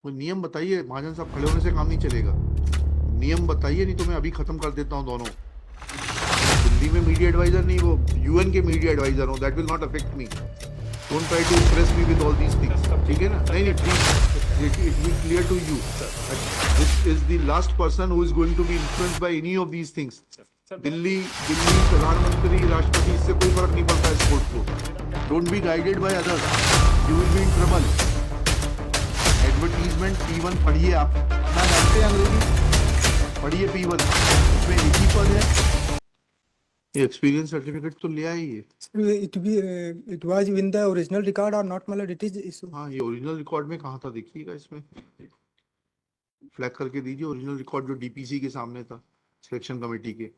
वो नियम बताइए, महाजन साहब खड़े होने से काम नहीं चलेगा। नियम बताइए, नहीं तो मैं अभी खत्म कर देता हूँ दोनों। दिल्ली में मीडिया एडवाइजर नहीं, वो यूएन के मीडिया एडवाइजर हूँ। That will not affect me. Don't try to impress me with all these things. ठीक है ना? नहीं नहीं, please let it be clear to you that this is the last person who is going to be influenced by any of these things. Delhi Delhi प्रधानमंत्री राष्ट्रपति, इससे कोई फर्क नहीं पड़ता है स्पोर्ट्स को। Don't be guided by others, you will be in trouble. Advertisement P1 पढ़िए आप, ना जानते हैं अंग्रेजी, पढ़िए P1, इसमें एक ही पद है। ये एक्सपीरियंस सर्टिफिकेट तो ले आइए। It was in the original record or not, मतलब it is issue. हाँ, ये ओरिजिनल रिकॉर्ड में कहाँ था देखिएगा, इसमें फ्लैग करके दीजिए ओरिजिनल रिकॉर्ड जो डीपीसी के सामने था, सिलेक्शन कमेटी के।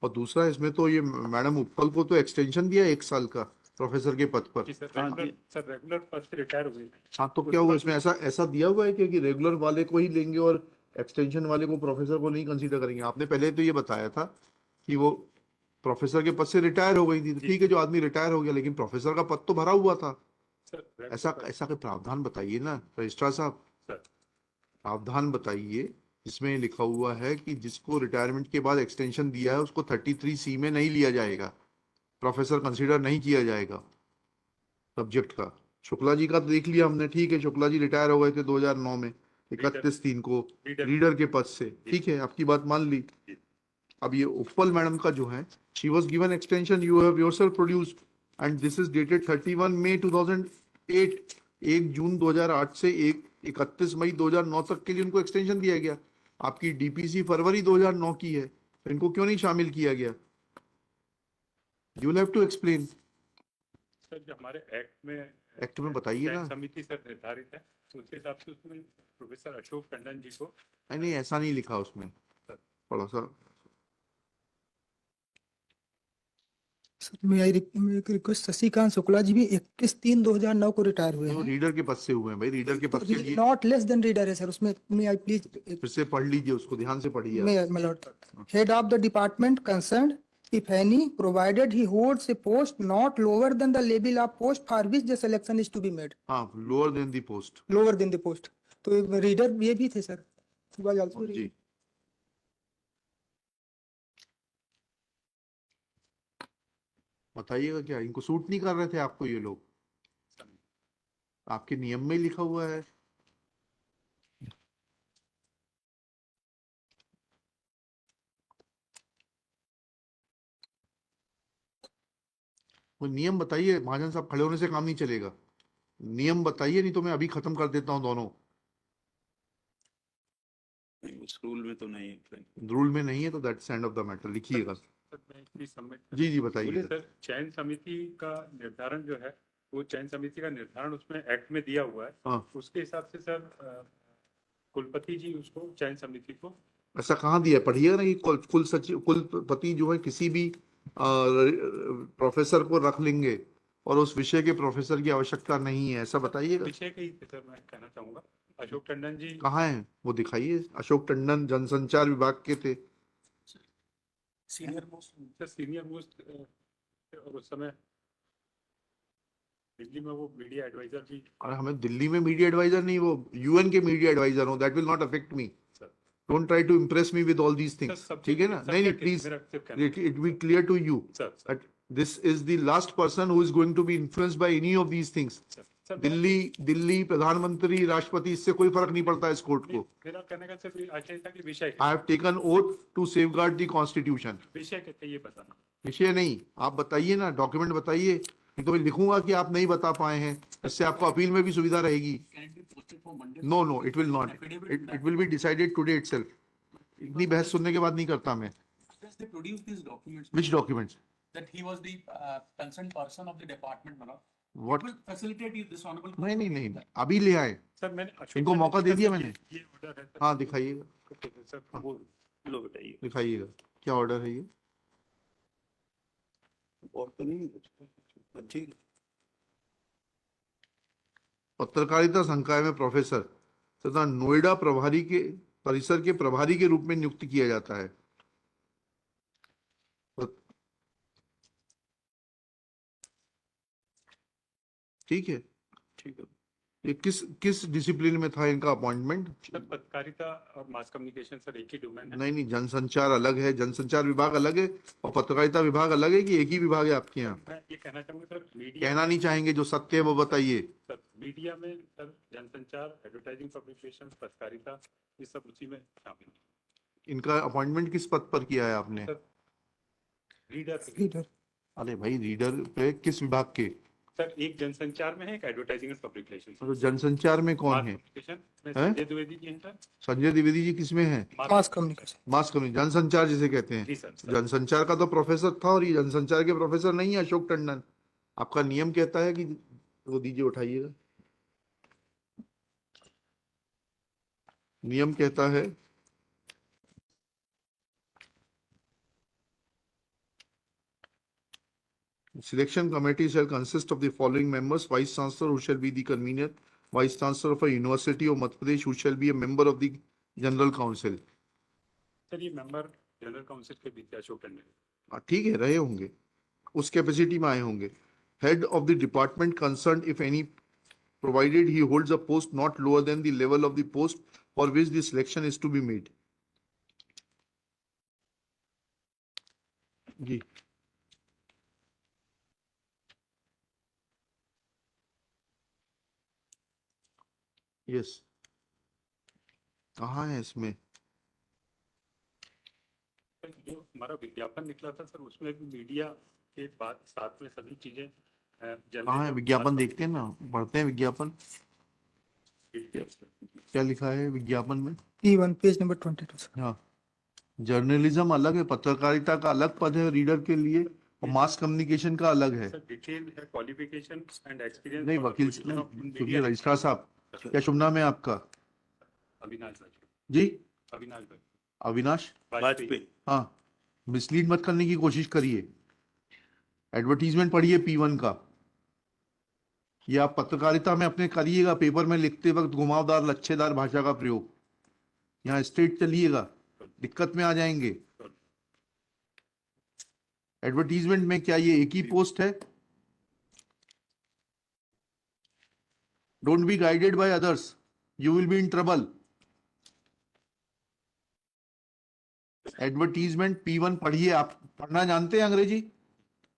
और दूसरा, इसमें तो ये मैडम उपल को तो एक्सटेंशन दिया 1 साल का प्रोफेसर के पद पर। सर रेगुलर पद से रिटायर हो गई। हाँ, तो क्या हुआ इसमें? ऐसा ऐसा दिया हुआ है कि रेगुलर वाले को ही लेंगे और एक्सटेंशन वाले को, प्रोफेसर को नहीं कंसीडर करेंगे? आपने पहले तो ये बताया था कि वो प्रोफेसर के पद से रिटायर हो गई थी। ठीक है, जो आदमी रिटायर हो गया, लेकिन प्रोफेसर का पद तो भरा हुआ था। ऐसा ऐसा कोई प्रावधान बताइए ना रजिस्ट्रार साहब, प्रावधान बताइए जिसमें लिखा हुआ है कि जिसको रिटायरमेंट के बाद एक्सटेंशन दिया है उसको 33C में नहीं लिया जाएगा, प्रोफेसर कंसीडर नहीं किया जाएगा सब्जेक्ट का। शुक्ला जी का तो देख लिया हमने, ठीक है, शुक्ला जी रिटायर हो गए थे 2009 में 31/3 को रीडर के पद से। ठीक है, आपकी बात मान ली। अब ये उपल मैडम का जो है, she was given extension, you have yourself produced, and this is dated 31 मई 2008। 1 जून 2008 से 31 मई 2009 तक के लिए उनको एक्सटेंशन दिया गया। आपकी डीपीसी फरवरी 2009 की है, तो इनको क्यों नहीं शामिल किया गया? You will have to explain. Sir जो हमारे एक्ट में बताइए ना। समिति सर निर्धारित है, तो उसके हिसाब से उसमें प्रोफेसर अशोक टंडन जी को। नहीं, ऐसा नहीं लिखा उसमें, थोड़ा सा। मैं रिक्वेस्ट, शशिकांत शुक्ला जी भी 21/3/2009 को रिटायर हुए वो हैं। रीडर के पद से हुए हैं भाई, रीडर के पद के लिए नॉट लेस देन रीडर है सर उसमें। मैं आई प्लीज फिर से पढ़ लीजिए, उसको ध्यान से पढ़िए आप। मैं Lord, head of the department concerned, if any, provided he holds a post not lower than the level of post for which the selection is to be made. हाँ, lower than the post. Lower than the post, तो reader ये भी थे sir. जी, बताइएगा क्या इनको suit नहीं कर रहे थे आपको ये लोग? आपके नियम में ही लिखा हुआ है। वो नियम बताइए, महाजन साहब खड़े होने से काम नहीं चलेगा। नियम बताइए, नहीं तो मैं अभी खत्म कर देता हूँ दोनों। उस रूल में तो नहीं है। रूल में नहीं है तो that's end of the matter. लिखिएगा। जी जी, बताइए सर चयन समिति का निर्धारण जो है, वो चयन समिति का निर्धारण उसमें एक्ट में दिया हुआ है। हाँ, उसके हिसाब से सर कुलपति जी उसको चयन समिति को। ऐसा कहाँ दिया है? पढ़िएगा ना कि कुल सचिव, कुलपति जो है किसी भी प्रोफेसर को रख लेंगे और उस विषय के प्रोफेसर की आवश्यकता नहीं है, ऐसा बताइएगा। विषय के ही सर मैं कहना चाहूंगा। अशोक टंडन जी कहाँ है वो, दिखाइए। अशोक टंडन जनसंचार विभाग के थे। सीनियर मोस्ट, और उस समय दिल्ली में वो मीडिया एडवाइजर भी। और हमें दिल्ली में मीडिया एडवाइजर नहीं, वो यूएन के मीडिया एडवाइजर हूँ। That will not affect me. Don't try to impress me with all these things. ठीक है ना? नहीं नहीं, please let it be clear to you that this is the last person who is going to be influenced by any of these things. Delhi प्रधानमंत्री राष्ट्रपति, इससे कोई फर्क नहीं पड़ता है इस कोर्ट को। मेरा कहने का सिर्फ आशय था कि विषय I have taken oath to safeguard the constitution. विषय कहते ये बताना। विषय नहीं, आप बताइए ना, डॉक्यूमेंट बताइए, नहीं तो मैं लिखूंगा कि आप नहीं बता पाए हैं, इससे आपको अपील में भी सुविधा रहेगी। No no, it will not, it will be decided today itself. इतनी बहस सुनने के बाद नहीं करता मैं। Which documents? That he was the concerned person of the department, Manoj. What? It will facilitate you this honorable. नहीं नहीं नहीं, अभी ले आए सर मैंने इनको मौका दे दिया मैंने। ये ऑर्डर है सर। हाँ, दिखाइएगा, सर वो लो बताइए। दिखाइएगा क्या ऑर्डर है ये। और तो नहीं ठीक। पत्रकारिता संकाय में प्रोफेसर तथा नोएडा प्रभारी के परिसर के प्रभारी के रूप में नियुक्त किया जाता है। ठीक है, ठीक है। ये किस डिसिप्लिन में था इनका अपॉइंटमेंट? सर पत्रकारिता और मास कम्युनिकेशन सर एक ही डोमेन है। नहीं, जनसंचार अलग है, जनसंचार विभाग अलग है और पत्रकारिता विभाग अलग है कि एक ही विभाग है आपके यहाँ? मैं ये कहना चाहूंगा सर मीडिया कहना नहीं चाहेंगे, जो सत्य है वो बताइए। सर मीडिया में सर जनसंचार, एडवर्टाइजिंग, पब्लिकेशन, पत्रकारिता ये सब उसी में शामिल है। इनका अपॉइंटमेंट किस पद पर किया है आपने? Sir reader Leader. अरे भाई, रीडर पे किस विभाग के? सर एक जनसंचार में है, एक एडवर्टाइजिंग एंड पब्लिकेशन। तो जनसंचार में कौन है? पब्लिकेशन में हैं? संजय द्विवेदी जी हैं सर। संजय द्विवेदी जी किस में है? Mass communication. मास कम्युनिकेशन, जनसंचार जिसे कहते हैं। जी सर। जनसंचार का तो प्रोफेसर था और ये जनसंचार के प्रोफेसर नहीं है अशोक टंडन। आपका नियम कहता है कि वो दीजिए, उठाइएगा। नियम कहता है selection committee shall consist of the following members: vice chancellor, who shall be the convener, vice chancellor of a university of Madhya Pradesh, who shall be a member of the general council. Sir ये member general council के बीच अशोक टंडन। ठीक है, रहे होंगे, उस capacity में आए होंगे। Head of the department concern, if any, provided he holds a post not lower than the level of the post for which the selection is to be made. जी, यस, कहाँ है इसमें? सर जो हमारा विज्ञापन निकला था सर उसमें भी मीडिया के बाद साथ में सभी चीजें कहाँ है विज्ञापन? देखते हैं ना, पढ़ते हैं विज्ञापन। क्या लिखा है विज्ञापन में? P1, page number 22. sir. हाँ, जर्नलिज्म अलग है, पत्रकारिता का अलग पद है रीडर के लिए, और मास कम्युनिकेशन का अलग है। सर डिटेल है क्वालिफिकेशन एंड एक्सपीरियंस। नहीं वकील, सुनिए रजिस्ट्रार साहब, क्या शुभ नाम है आपका? अविनाश भाई। जी, अविनाश भाई अविनाश। वाजपेयी। हाँ, मिसलीड मत करने की कोशिश करिए। एडवर्टीजमेंट पढ़िए P1 का। ये आप पत्रकारिता में अपने करिएगा, पेपर में लिखते वक्त घुमावदार लच्छेदार भाषा का प्रयोग। यहाँ स्ट्रेट चलिएगा, दिक्कत में आ जाएंगे। एडवर्टीजमेंट में क्या ये एक ही पोस्ट है? Don't be guided by others, you will be in trouble. Advertisement P1 पढ़िए। आप पढ़ना जानते हैं अंग्रेजी?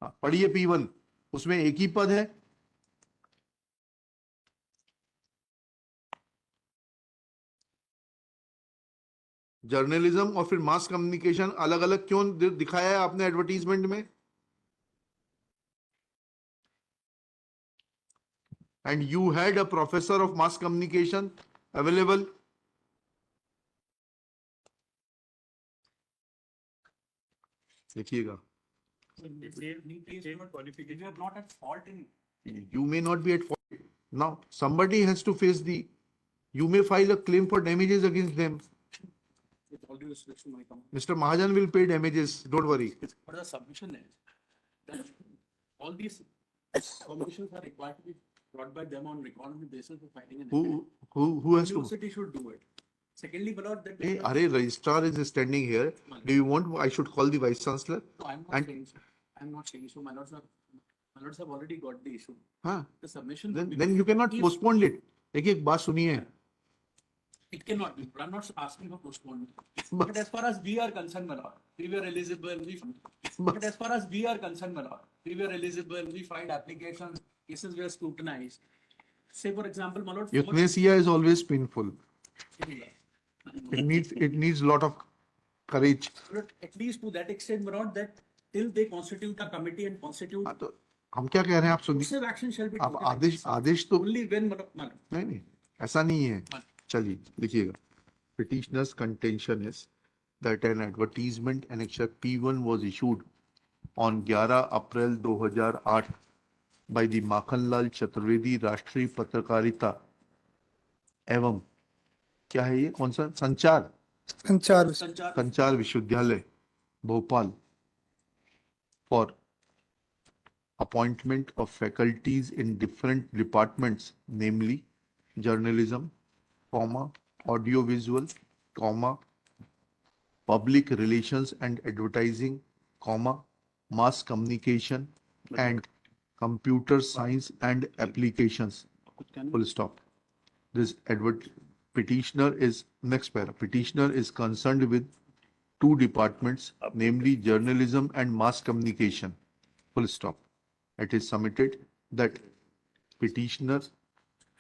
पढ़िए P1, उसमें एक ही पद है। जर्नलिज्म और फिर मास कम्युनिकेशन अलग अलग क्यों दिखाया है आपने एडवर्टीजमेंट में? And you had a professor of mass communication available. देखिएगा, Qualification. You are not at fault in. you may not be at fault. Now somebody has to face the, you may file a claim for damages against them. With all due respect to my company. Mr. Mahajan will pay damages, don't worry. But the submission is that all these submissions are required to be brought by them on record on the basis of finding an evidence. Who has to? University should do it. Secondly, my lord, that. Hey, Are registrar is standing here. Do you want I should call the vice chancellor? No, I'm not and- saying so. I'm not saying so. My lords have already got the issue. हाँ, The submission. will be- then you cannot If- postpone it. देखिए, एक बात सुनिए। It cannot be. I'm not asking for postponement. But as far as we are concerned, my lord, we were eligible. But as far as we are concerned, my lord, we were eligible. We filed applications. Cases were scrutinized. Say, for example, my lord. Euthanasia is always painful. It needs lot of courage. But at least to that extent, my lord, that till they constitute a committee and constitute. हाँ, तो हम क्या कह रहे हैं, आप सुनिए। Course of action shall be आप taken आदेश तो only when, my lord. नहीं, ऐसा नहीं है। चलिए लिखिएगा। Petitioner's contention is that an advertisement annexure P1 was issued on 11 April 2008 by the Makhanlal Chaturvedi राष्ट्रीय पत्रकारिता एवं क्या है ये, कौन सा, संचार संचार विश्वविद्यालय Bhopal for appointment of faculties in different departments, namely journalism, audiovisual, public relations and advertising, mass communication and computer science and applications. Full stop. this petitioner is, next para, petitioner is concerned with two departments, namely journalism and mass communication. Full stop. It is submitted that petitioner